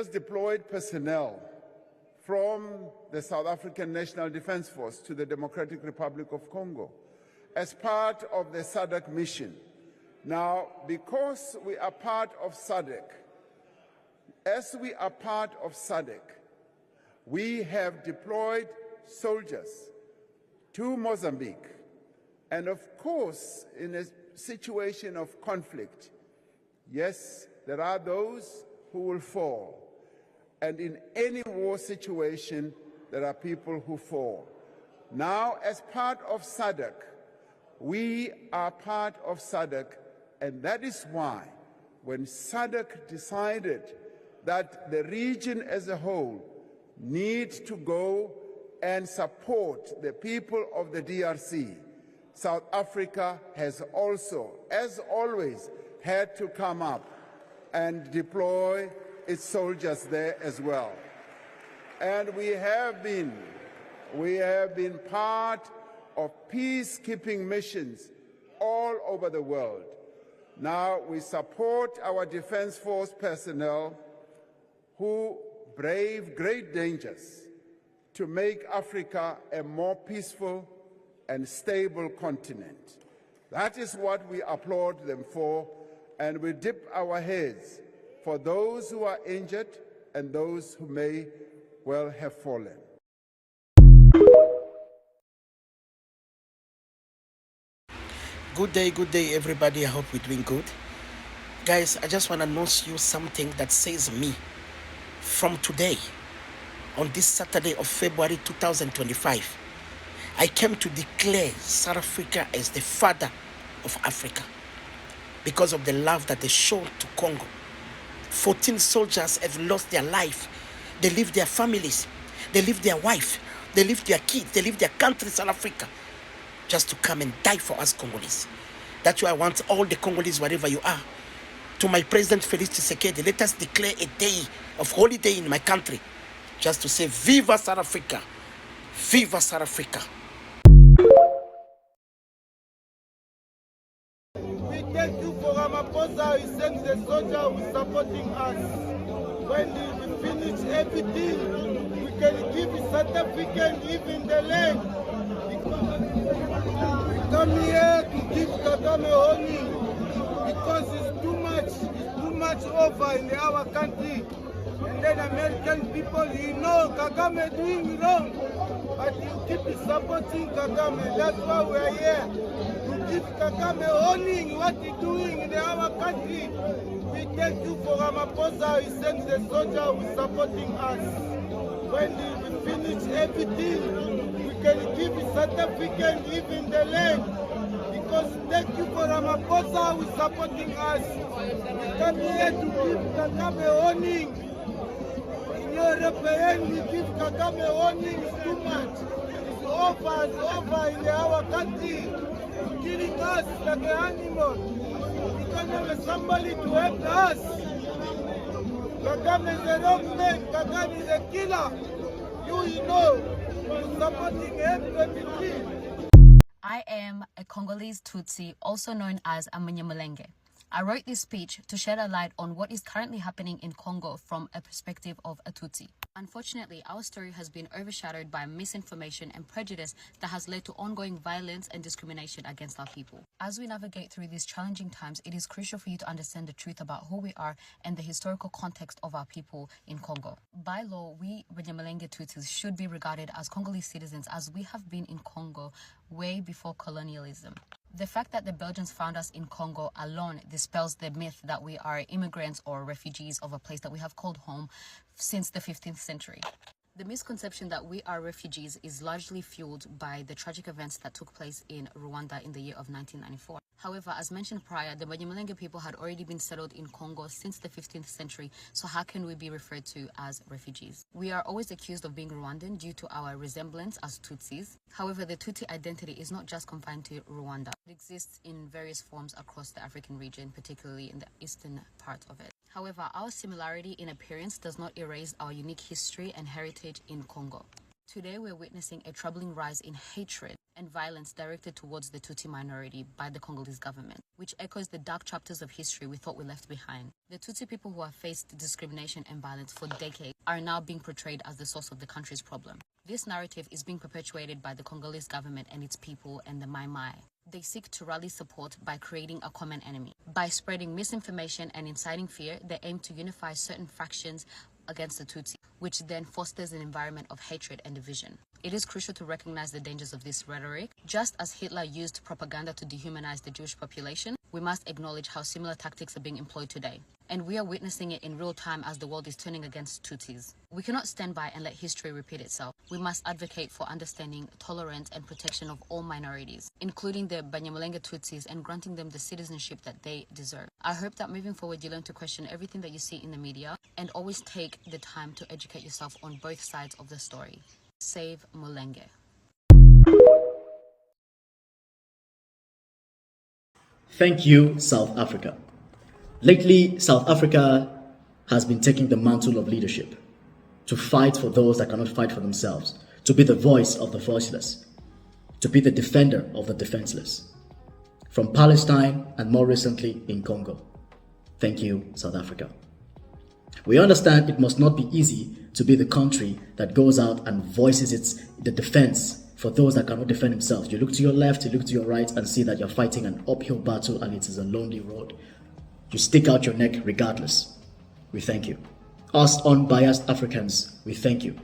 just deployed personnel from the South African National Defence Force to the Democratic Republic of Congo as part of the SADC mission. Now, because we are part of SADC, as we are part of SADC, we have deployed soldiers to Mozambique. And of course, in a situation of conflict, yes, there are those who will fall. And in any war situation, there are people who fall. Now, as part of SADC, we are part of SADC, and that is why when SADC decided that the region as a whole needs to go and support the people of the DRC, South Africa has also, as always, had to come up and deploy its soldiers there as well. And we have been part of peacekeeping missions all over the world. Now we support our Defense Force personnel who brave great dangers to make Africa a more peaceful and stable continent. That is what we applaud them for, and we dip our heads for those who are injured and those who may well have fallen. Good day, everybody. I hope we're doing good. Guys, I just want to announce you something that says me. From today, on this Saturday of February 2025, I came to declare South Africa as the father of Africa because of the love that they showed to Congo. 14 soldiers have lost their life. They leave their families. They leave their wife. They leave their kids. They leave their country, South Africa, just to come and die for us Congolese. That's why I want all the Congolese, wherever you are, to my President Felix Tshisekedi, let us declare a day of holiday in my country, just to say, Viva South Africa! Viva South Africa! We thank you for Ramaphosa. He sent the soldier who is supporting us. When we finish everything, we can give the certificate, live in the land. We come here to give Kagame honey because it's too much over in our country. And then American people, you know Kagame doing wrong, but you keep supporting Kagame. That's why we are here. To give Kagame owning what he's doing in our country. We thank you for Ramaphosa. He sent the soldier who is supporting us. When we finish everything, we can give the certificate, live in the land. Because thank you for Ramaphosa who is supporting us. We come here to give Kagame owning. In European, we give Kagame owning. It's too much. It's over in our country. Killing us like an animal. We don't have somebody to help us. Kagame is a wrong man. Kagame is a killer. You know, you're supporting M23. I am a Congolese Tutsi, also known as a Munyamulenge. I wrote this speech to shed a light on what is currently happening in Congo from a perspective of a Tutsi. Unfortunately, our story has been overshadowed by misinformation and prejudice that has led to ongoing violence and discrimination against our people. As we navigate through these challenging times, it is crucial for you to understand the truth about who we are and the historical context of our people in Congo. By law, we Banyamulenge Tutsis should be regarded as Congolese citizens, as we have been in Congo way before colonialism. The fact that the Belgians found us in Congo alone dispels the myth that we are immigrants or refugees of a place that we have called home since the 15th century. The misconception that we are refugees is largely fueled by the tragic events that took place in Rwanda in the year of 1994. However, as mentioned prior, the Banyamulenge people had already been settled in Congo since the 15th century, so how can we be referred to as refugees? We are always accused of being Rwandan due to our resemblance as Tutsis. However, the Tutsi identity is not just confined to Rwanda. It exists in various forms across the African region, particularly in the eastern part of it. However, our similarity in appearance does not erase our unique history and heritage in Congo. Today, we're witnessing a troubling rise in hatred and violence directed towards the Tutsi minority by the Congolese government, which echoes the dark chapters of history we thought we left behind. The Tutsi people who have faced discrimination and violence for decades are now being portrayed as the source of the country's problem. This narrative is being perpetuated by the Congolese government and its people and the Mai Mai. They seek to rally support by creating a common enemy. By spreading misinformation and inciting fear, they aim to unify certain factions against the Tutsi, which then fosters an environment of hatred and division. It is crucial to recognize the dangers of this rhetoric. Just as Hitler used propaganda to dehumanize the Jewish population, we must acknowledge how similar tactics are being employed today. And we are witnessing it in real time as the world is turning against Tutsis. We cannot stand by and let history repeat itself. We must advocate for understanding, tolerance, and protection of all minorities, including the Banyamulenge Tutsis, and granting them the citizenship that they deserve. I hope that moving forward you learn to question everything that you see in the media and always take the time to educate yourself on both sides of the story. Save Mulenge. Thank you, South Africa. Lately, South Africa has been taking the mantle of leadership to fight for those that cannot fight for themselves, to be the voice of the voiceless, to be the defender of the defenseless. From Palestine and more recently in Congo. Thank you, South Africa. We understand it must not be easy to be the country that goes out and voices the defense for those that cannot defend themselves. You look to your left, you look to your right and see that you're fighting an uphill battle and it is a lonely road. You stick out your neck regardless. We thank you. Us unbiased Africans, we thank you.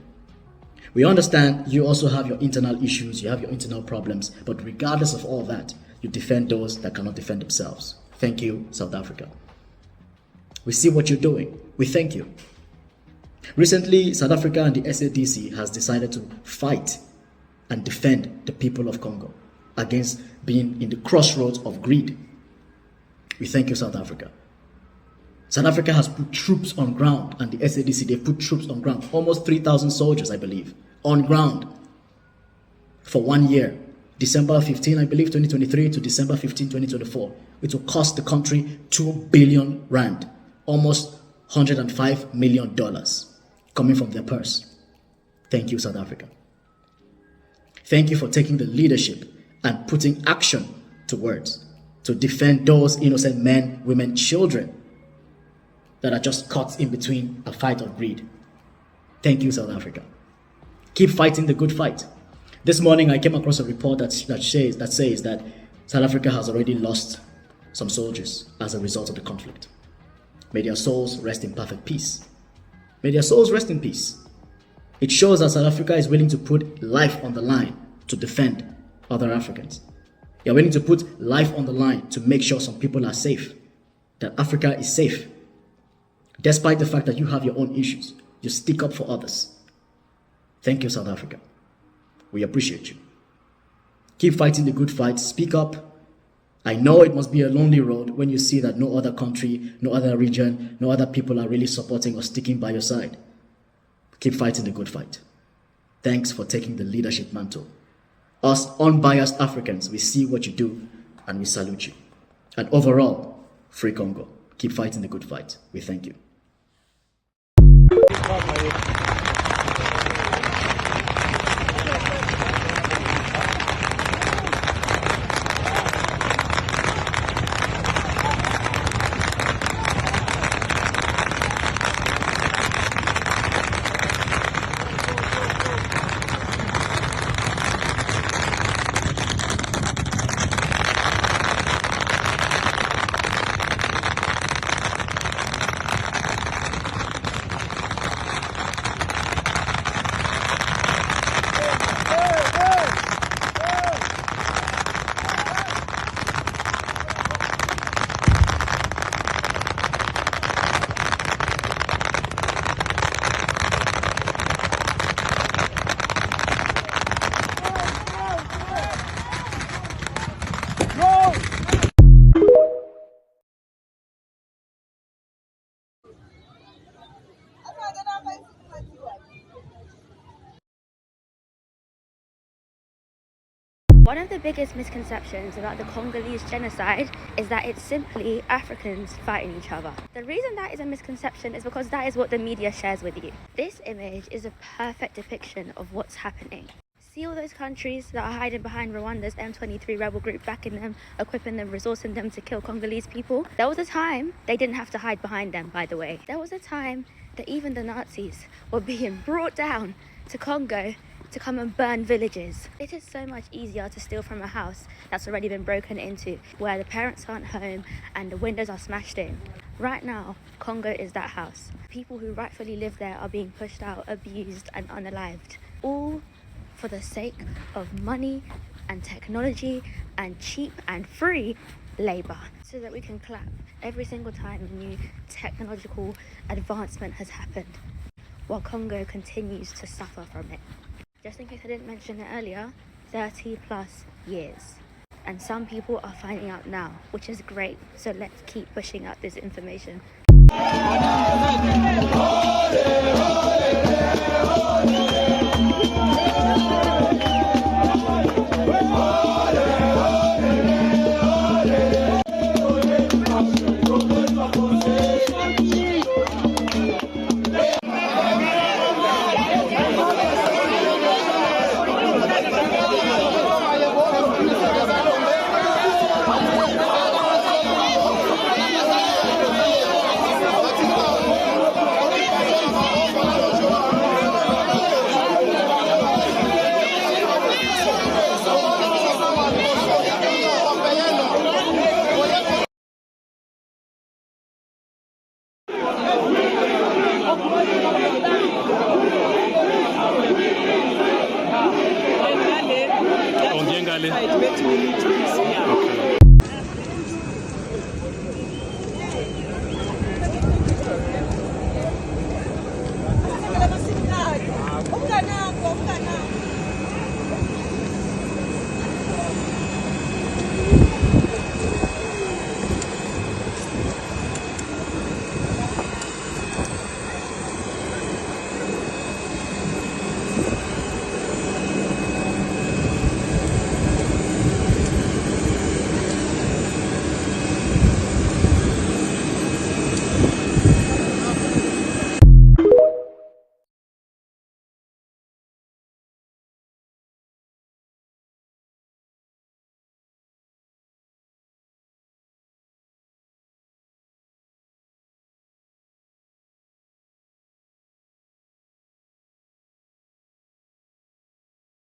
We understand you also have your internal issues, you have your internal problems, but regardless of all that, you defend those that cannot defend themselves. Thank you, South Africa. We see what you're doing. We thank you. Recently, South Africa and the SADC has decided to fight and defend the people of Congo against being in the crossroads of greed. We thank you, South Africa. South Africa has put troops on ground, and the SADC, they put troops on ground. Almost 3,000 soldiers, I believe, on ground for 1 year. December 15, I believe, 2023 to December 15, 2024. It will cost the country 2 billion rand, almost $105 million coming from their purse. Thank you, South Africa. Thank you for taking the leadership and putting action to words to defend those innocent men, women, children that are just caught in between a fight of greed. Thank you, South Africa. Keep fighting the good fight. This morning, I came across a report that says that South Africa has already lost some soldiers as a result of the conflict. May their souls rest in perfect peace. May their souls rest in peace. It shows that South Africa is willing to put life on the line to defend other Africans. They are willing to put life on the line to make sure some people are safe, that Africa is safe. Despite the fact that you have your own issues, you stick up for others. Thank you, South Africa. We appreciate you. Keep fighting the good fight. Speak up. I know it must be a lonely road when you see that no other country, no other region, no other people are really supporting or sticking by your side. Keep fighting the good fight. Thanks for taking the leadership mantle. Us unbiased Africans, we see what you do and we salute you. And overall, free Congo. Keep fighting the good fight. We thank you. One of the biggest misconceptions about the Congolese genocide is that it's simply Africans fighting each other. The reason that is a misconception is because that is what the media shares with you. This image is a perfect depiction of what's happening. See all those countries that are hiding behind Rwanda's M23 rebel group, backing them, equipping them, resourcing them to kill Congolese people? There was a time they didn't have to hide behind them, by the way. There was a time that even the Nazis were being brought down to Congo to come and burn villages. It is so much easier to steal from a house that's already been broken into, where the parents aren't home and the windows are smashed in. Right now, Congo is that house. People who rightfully live there are being pushed out, abused and unalived. All for the sake of money and technology and cheap and free labour, so that we can clap every single time a new technological advancement has happened, while Congo continues to suffer from it. Just in case I didn't mention it earlier, 30 plus years. And some people are finding out now, which is great. So let's keep pushing out this information. On vient Galé. Okay.